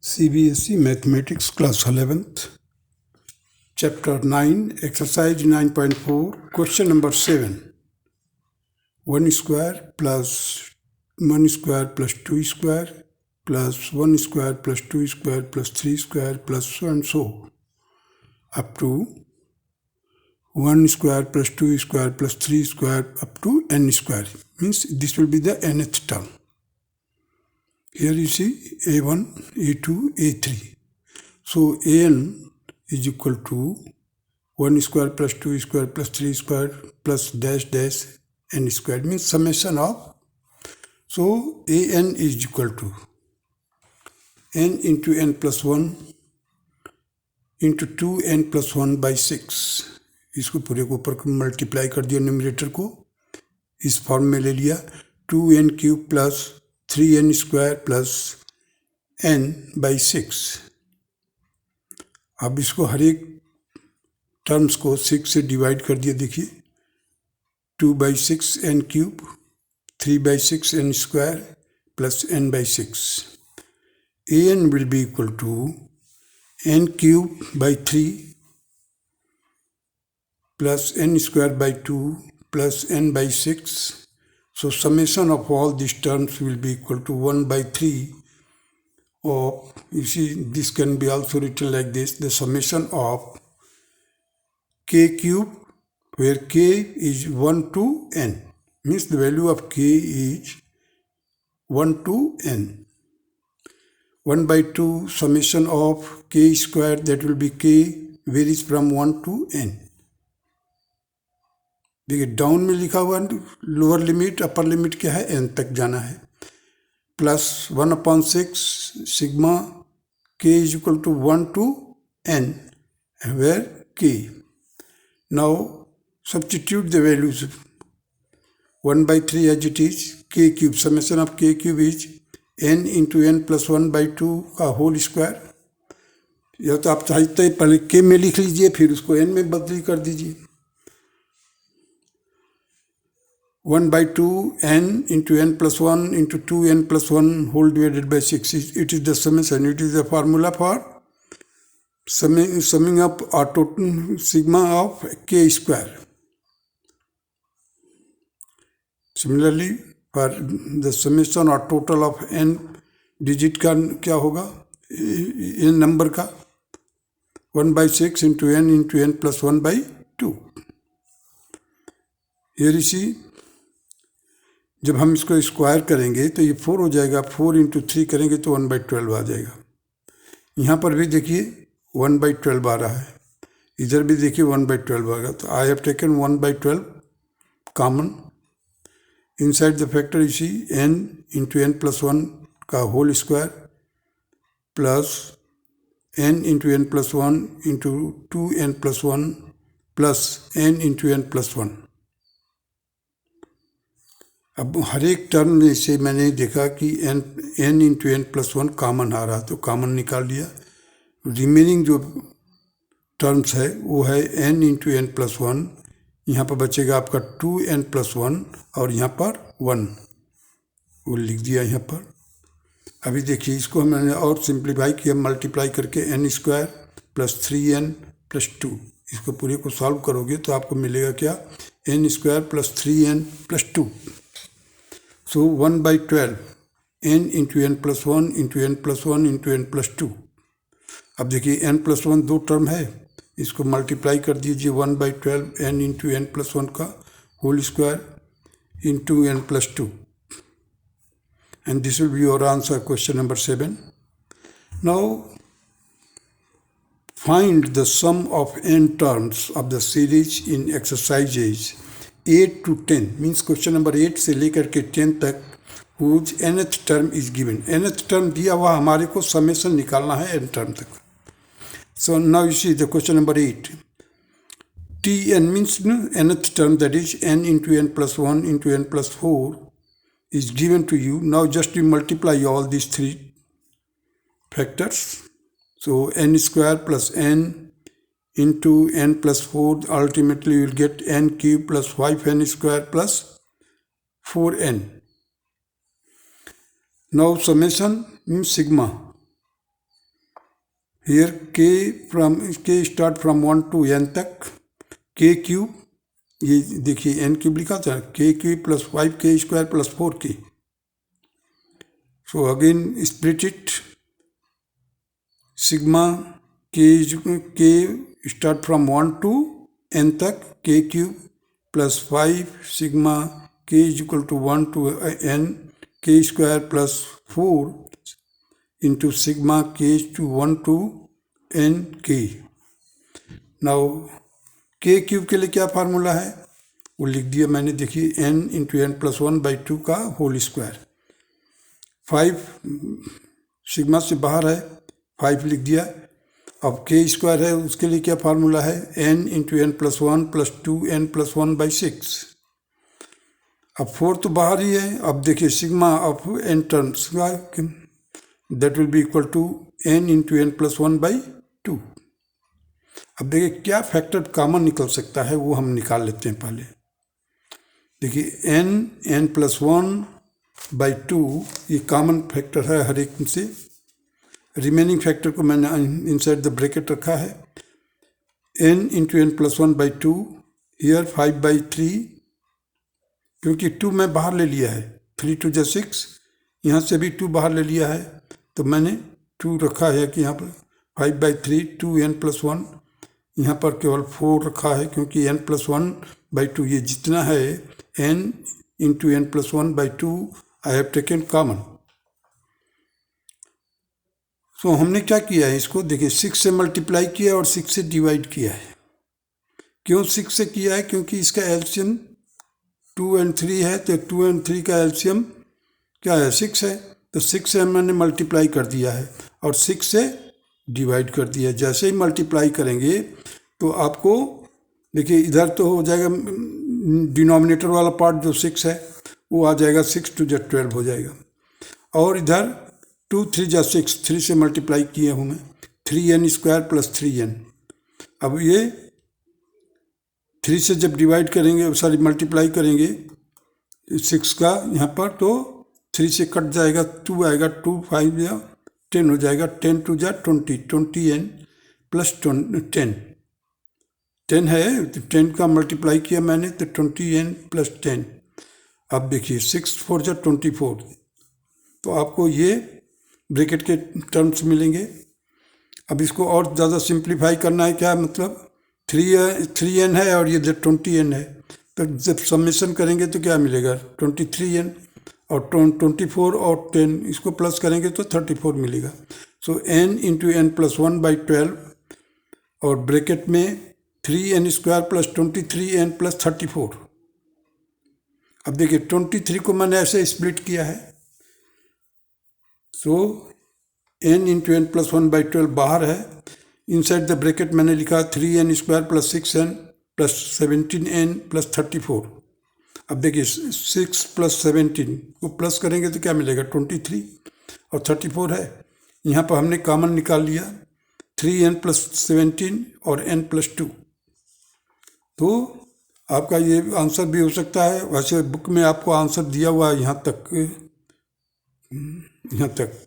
CBSE Mathematics Class 11th, Chapter 9, Exercise 9.4, Question number 7. 1 square plus 1 square plus 2 square plus 1 square plus 2 square plus 3 square plus so and so up to 1 square plus 2 square plus 3 square up to n square. Means this will be the nth term. Here you see A1, A2, A3. So An is equal to 1 square plus 2 square plus 3 square plus dash dash n square, means summation of. So An is equal to n into n plus 1 into 2n plus 1 by 6. इसको पूरे को ऊपर multiply कर दिया, numerator को इस form में ले लिया, 2n cube plus 3n square plus n by 6. अब इसको हर एक टर्म्स को 6 से डिवाइड कर दिया. देखिए 2 by 6 n cube, 3 by 6 n square plus n by 6. An will be equal to n cube by 3 plus n square by 2 plus n by 6. So summation of all these terms will be equal to 1 by 3 of, you see, this can be also written like this, the summation of k cube, where k is 1 to n, means the value of k is 1 to n. 1 by 2 summation of k square, that will be k varies from 1 to n. देखिए down में लिखा हुआ lower limit, upper limit क्या है, N तक जाना है. Plus 1/6 sigma k is equal to 1 to n, where k. Now substitute the values. 1/3 as it is, k cube, summation of k cube is n into n plus 1/2 का whole square. या तो आप चाहते पहले के में लिख लीजिए, फिर उसको n में बदली कर दीजिए. 1/2 n into n plus 1 into 2n plus 1 whole divided by 6. It is the summation. It is the formula for summing up or total sigma of k square. Similarly, for the summation or total of n digit का क्या होगा, n number का, 1/6 into n plus 1/2. Here you see, जब हम इसको square करेंगे तो ये 4 हो जाएगा. 4 into 3 करेंगे तो 1/12 आ जाएगा. यहाँ पर भी देखिए 1/12 आ रहा है, इधर भी देखिए 1/12 आएगा. तो I have taken 1/12 common. Inside the factor you see n into n plus 1 का whole square plus n into n plus 1 into 2n plus 1 plus n into n plus 1. अब हर एक टर्म में से मैंने देखा कि n into n plus 1 common आ रहा, तो कॉमन निकाल लिया. रिमेनिंग जो टर्म्स है वो है n इंटू एन प्लस 1. यहाँ पर बचेगा आपका 2n प्लस 1 और यहाँ पर 1, वो लिख दिया यहाँ पर. अभी देखिए इसको मैंने और सिंप्लीफाई किया, मल्टीप्लाई करके n square plus 3n plus 2. इसको पूरे को सॉल्व करोगे तो आपको मिलेगा क्या, n square plus 3n plus 2. So 1/12 n into n plus 1 into n plus 1 into n plus 2. अब देखिए n plus 1 दो टर्म है, इसको मल्टीप्लाई कर दीजिए. 1/12 n into n plus 1 का whole square into n plus 2. And this will be your answer, question number 7. Now find the sum of n terms of the series in exercises 8 to 10, means question number 8 से लेकर के 10 तक, whose nth term is given. nth term दिया हुआ, हमारे को summation निकालना है n term तक. So now you see the question number 8. Tn means nth term, that is n into n plus 1 into n plus 4 is given to you. Now just you multiply all these three factors. So n square plus n into n plus 4, ultimately you will get n cube plus 5n square plus 4n. Now summation means sigma. Here के start from 1 to n तक, k cube, ये देखिए N cube लिखा था, k cube plus 5k square plus 4k. So again split it, sigma k start from 1 to n तक, k cube plus 5 sigma k is equal to 1 to n k square plus 4 into sigma k to 1 to n k. Now k cube के लिए क्या formula है वो लिख दिया मैंने, देखिए n इंटू एन प्लस 1/2 का होल स्क्वायर. 5 सिग्मा से बाहर है, 5 लिख दिया. अब के स्क्वायर है उसके लिए क्या फार्मूला है, n into n plus 1 plus 2n plus 1/6. अब 4 तो बाहर ही है. अब देखिए sigma of n terms that will be equal to n into n plus 1/2. अब देखिए क्या फैक्टर कॉमन निकल सकता है वो हम निकाल लेते हैं पहले. देखिए n प्लस 1/2 ये कॉमन फैक्टर है हर एक से. रिमेनिंग फैक्टर को मैंने इनसाइड द ब्रैकेट रखा है. n into n plus 1/2, here 5/3, क्योंकि 2 मैं बाहर ले लिया है, 3 2 6, यहाँ से भी 2 बाहर ले लिया है तो मैंने 2 रखा है कि यहाँ पर 5/3 2n प्लस 1, यहाँ पर केवल 4 रखा है क्योंकि n प्लस 1/2 ये जितना है n into n plus 1/2 I have taken common. So हमने क्या किया है, इसको देखिए 6 से मल्टीप्लाई किया और 6 से डिवाइड किया है. क्यों 6 से किया है, क्योंकि इसका एलसीएम 2 और 3 है, तो 2 और 3 का एलसीएम क्या है 6 है, तो 6 से मैंने मल्टीप्लाई कर दिया है और 6 से डिवाइड कर दिया. जैसे ही मल्टीप्लाई करेंगे तो आपको देखिए इधर तो हो जाएगा डिनोमिनेटर वाला पार्ट जो 6 है वो आ जाएगा, 6 2 12 हो जाएगा. और इधर 2 3 6, 3 से मल्टीप्लाई किए हूँ मैं, 3n स्क्वायर प्लस 3n. अब ये 3 से जब डिवाइड करेंगे सॉरी मल्टीप्लाई करेंगे 6 का यहाँ पर, तो 3 से कट जाएगा, 2 आएगा, 2 5 या 10 हो जाएगा, 10 2 20, 20n प्लस 10. 10 है तो 10 का मल्टीप्लाई किया मैंने तो 20n प्लस 10. अब देखिए 6 4 24, तो आपको ये ब्रैकेट के टर्म्स मिलेंगे. अब इसको और ज़्यादा सिंप्लीफाई करना है, क्या मतलब 3n है और ये 20n है, तो जब समेशन करेंगे तो क्या मिलेगा 23n, और 24 और 10 इसको प्लस करेंगे तो 34 मिलेगा. सो n इंटू एन प्लस 1/12 और ब्रैकेट में 3n square plus 23n plus 34. अब देखिए 23 को मैंने ऐसे स्प्लिट किया है, सो n इंटू एन प्लस 1/12 बाहर है, इनसाइड द ब्रैकेट मैंने लिखा 3n square plus 6n plus 17n plus 34. अब देखिए 6 प्लस 17 को प्लस करेंगे तो क्या मिलेगा 23 और 34 है. यहाँ पर हमने कॉमन निकाल लिया 3n प्लस 17 और n प्लस 2. तो आपका ये आंसर भी हो सकता है. वैसे बुक में आपको आंसर दिया हुआ है यहाँ तक,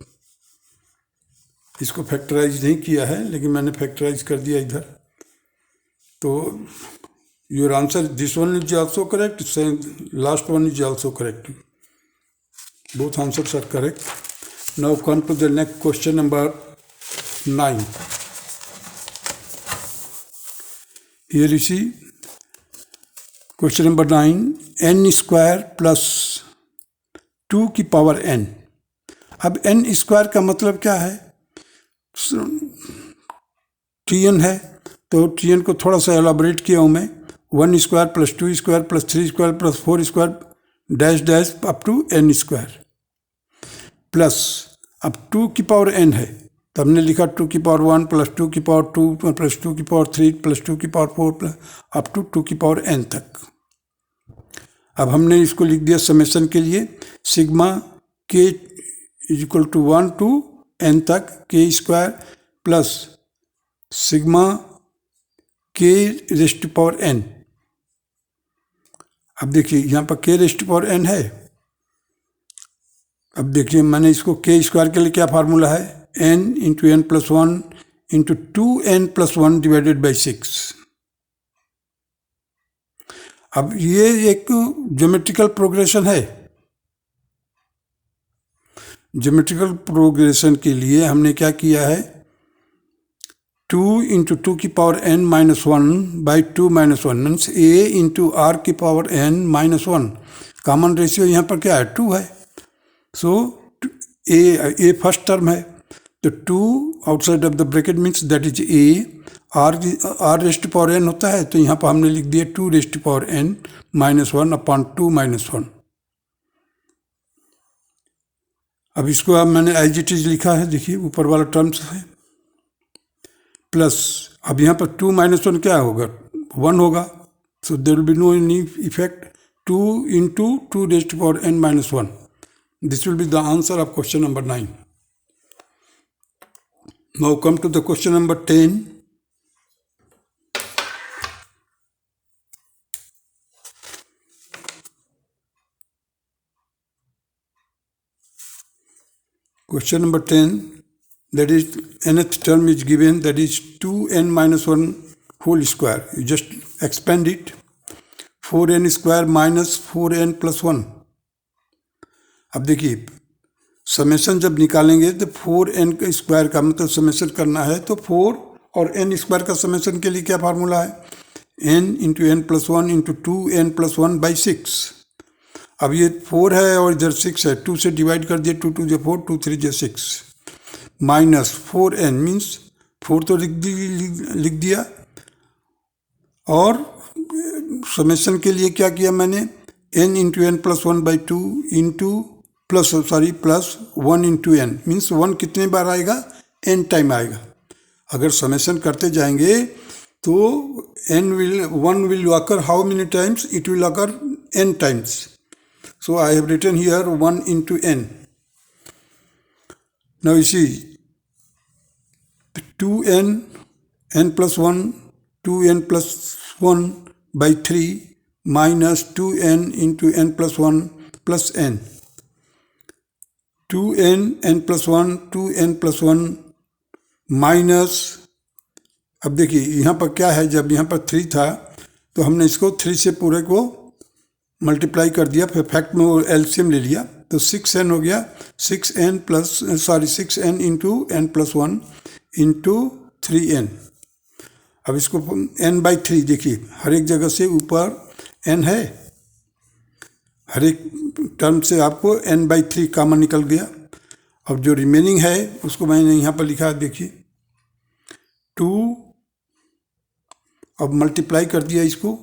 इसको फैक्टराइज नहीं किया है लेकिन मैंने फैक्टराइज कर दिया इधर. तो your answer this one is also correct, last one is also correct, both answers are correct. Now come to the next question number 9. Here you see question number 9, n square plus 2 की power n. अब n square का मतलब क्या है, tn है तो tn को थोड़ा सा एलाबोरेट किया हूँ मैं, 1 square plus 2 square plus 3 square plus 4 square dash dash up to n square, plus अब 2 की पावर n है तो हमने लिखा 2 की पावर 1 प्लस 2 की पावर 2 प्लस 2 की पावर 3 प्लस 2 की पावर 4 प्लस अप टू 2 की पावर n तक. अब हमने इसको लिख दिया समेशन के लिए, sigma k is equal to 1 to n तक k square plus sigma k raised to power n. अब देखिए यहाँ पर k raised to power n है. अब देखिए मैंने इसको k स्क्वायर के लिए क्या फार्मूला है, n into n plus 1 into 2n+1 divided by 6। अब ये एक ज्योमेट्रिकल प्रोग्रेशन है। ज्योमेट्रिकल प्रोग्रेशन के लिए हमने क्या किया है, 2 इंटू 2 की power n minus 1 by 2 minus 1 means a into r की power n minus 1। Common ratio यहाँ पर क्या है, 2 है। सो a फर्स्ट टर्म है, तो 2 outside of the bracket means that is a। r raised to power n होता है, तो यहाँ पर हमने लिख दिया 2 raised to power n minus 1 upon 2 minus 1। अब इसको अब मैंने एज इट इज लिखा है, देखिए ऊपर वाला टर्म्स है, प्लस अब यहाँ पर 2 माइनस 1 क्या होगा, 1 होगा। So there will be no any effect. 2 into 2 raised to power n minus 1, this will be the answer of question number 9। Now come to the question number 10। Question number 10, that is nth term is given, that is 2n minus 1 whole square. You just expand it, 4n square minus 4n plus 1। अब देखिए summation जब निकालेंगे तो 4n का square का मतलब summation करना है, तो 4 और n स्क्वायर का समेशन के लिए क्या फार्मूला है, n into n plus 1 into 2n plus 1 by 6। अब ये 4 है और इधर 6 है, 2 से डिवाइड कर दिए, 2 2 जो 4, 2 3 जो 6, माइनस 4n मीन्स 4 तो लिख दिया, और समेशन के लिए क्या किया मैंने, n into n plus 1 by 2 into plus 1 into n means 1 कितने बार आएगा, n टाइम आएगा। अगर समेशन करते जाएंगे तो one will occur how many times, it will occur n times. So I have written here 1 into n. Now you see 2n, n plus 1, 2n plus 1 by 3 minus 2n into n plus 1 plus n. 2n, n plus 1, 2n plus 1 minus, अब देखिए यहाँ पर क्या है, जब यहाँ पर 3 था तो हमने इसको 3 से पूरे को मल्टीप्लाई कर दिया, फिर फैक्ट में वो एलसीएम ले लिया, तो 6n हो गया, 6n into n plus 1 into 3n। अब इसको n बाई 3 देखिए, हर एक जगह से ऊपर n है, हर एक टर्म से आपको n बाई 3 कॉमन निकल गया। अब जो रिमेनिंग है उसको मैंने यहाँ पर लिखा है, देखिए 2, अब मल्टीप्लाई कर दिया इसको,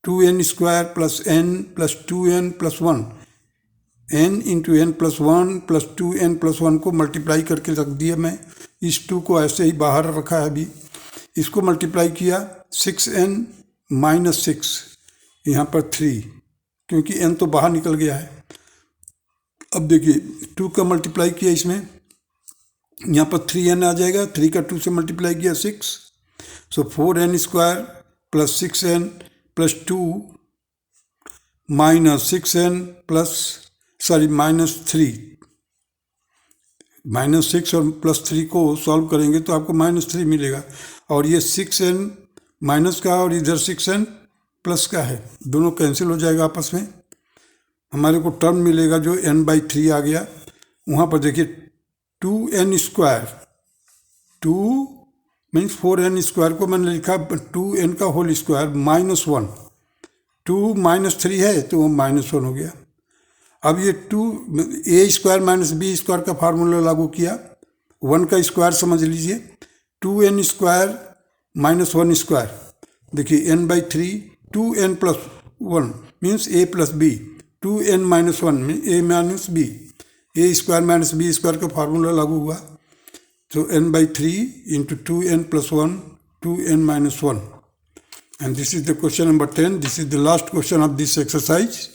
2n square plus n plus 2n plus 1, n into n plus 1 plus 2n plus 1 को मल्टीप्लाई करके रख दिया मैं, इस 2 को ऐसे ही बाहर रखा है अभी, इसको मल्टीप्लाई किया 6n माइनस 6, यहाँ पर 3, क्योंकि n तो बाहर निकल गया है। अब देखिए 2 का मल्टीप्लाई किया इसमें, यहाँ पर 3n आ जाएगा, 3 का 2 से मल्टीप्लाई किया 6, सो 4n square plus 6n plus 2 minus 6n plus minus 3, minus 6 और प्लस 3 को सॉल्व करेंगे तो आपको माइनस 3 मिलेगा, और ये 6n माइनस का और इधर 6n प्लस का है, दोनों कैंसिल हो जाएगा आपस में, हमारे को टर्म मिलेगा जो n बाई 3 आ गया। वहाँ पर देखिए 2n square, 2 means 4n square को मैंने लिखा 2n का होल स्क्वायर माइनस 1, 2 माइनस 3 है तो वो माइनस 1 हो गया। अब ये 2 a square minus b square का फार्मूला लागू किया, 1 का स्क्वायर समझ लीजिए, 2n स्क्वायर माइनस 1 स्क्वायर, देखिए n by 3, 2n plus 1 means a plus b, 2n minus 1 mean a minus b, a square minus b square का फार्मूला लागू हुआ, so n by 3 into 2n plus 1, 2n minus 1. And this is the question number 10. This is the last question of this exercise.